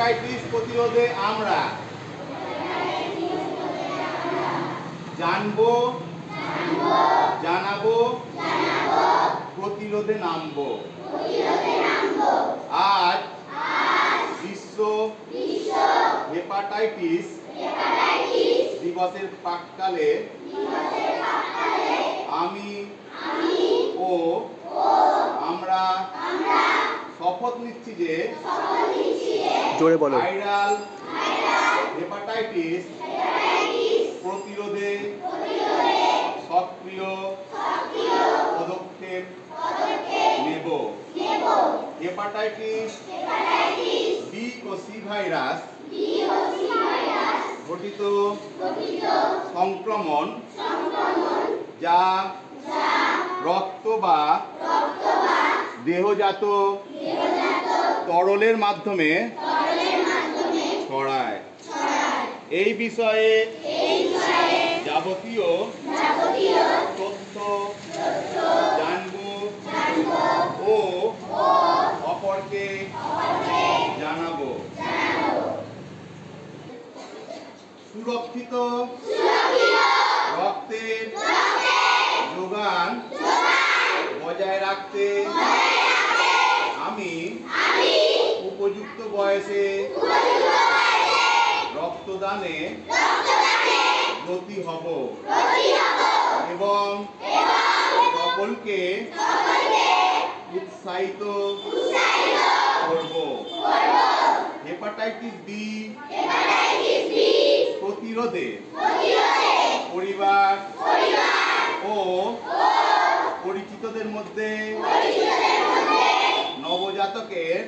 Hepatitis প্রতিরোধে আমরা জানবো, জানাবো, প্রতিরোধে নামবো। আজ বিশ্ব হেপাটাইটিস দিবসের প্রাক্কালে আমি ও আমরা শপথ নিচ্ছি যে জোরে বলো। ভাইরাল হেপাটাইটিস প্রতিরোধে সক্রিয় পদক্ষেপ নেব। হেপাটাইটিস বি ও সি ভাইরাস ঘটিত সংক্রমণ যা রক্ত বা দেহজাত তরলের মাধ্যমে ছড়ায়। এই বিষয়ে যাবতীয় তথ্য জানব ও অপরকে জানাবো। সুরক্ষিত রক্তের যোগান বজায় রাখতে আমি উপযুক্ত বয়সে রক্তদানে ব্রতী হব এবং সকলকে উৎসাহিত করব। হেপাটাইটিস বি প্রতিরোধে পরিবার ও পরিচিতদের মধ্যে নবজাতকের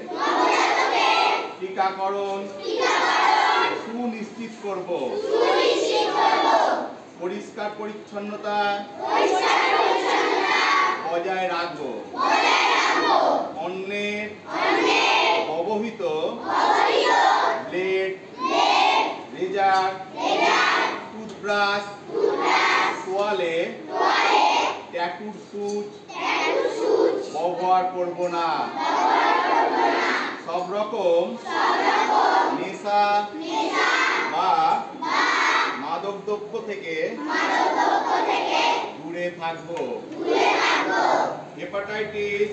টিকাকরণ সুনিশ্চিত করব। পরিষ্কার পরিচ্ছন্নতা বজায় রাখব। অন্যের ব্যবহৃত ব্লেড, রেজার, টুথব্রাশ, তোয়ালে, ট্যাটুর সুচ ব্যবহার করব না। সব রকম নেশা বা মাদক দ্রব্য থেকে দূরে থাকব। হেপাটাইটিস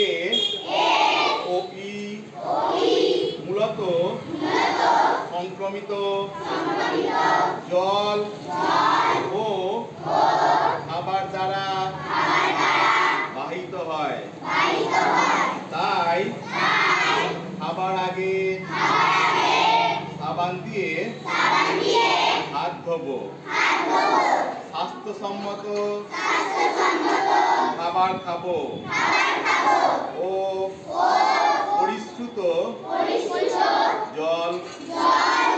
এ ও ই মূলত সংক্রমিত জল ও খাবার দ্বারা বাহিত হয়। তাই খাবার আগে সাবান দিয়ে হাত ধোবো। স্বাস্থ্যসম্মত খাবার খাবো ও পরিশ্রুত জল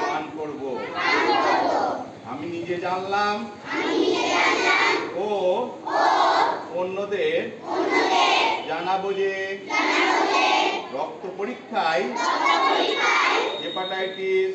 পান করব। আমি নিজে জানলাম ও অন্যদের জানাবো যে রক্ত পরীক্ষায় হেপাটাইটিস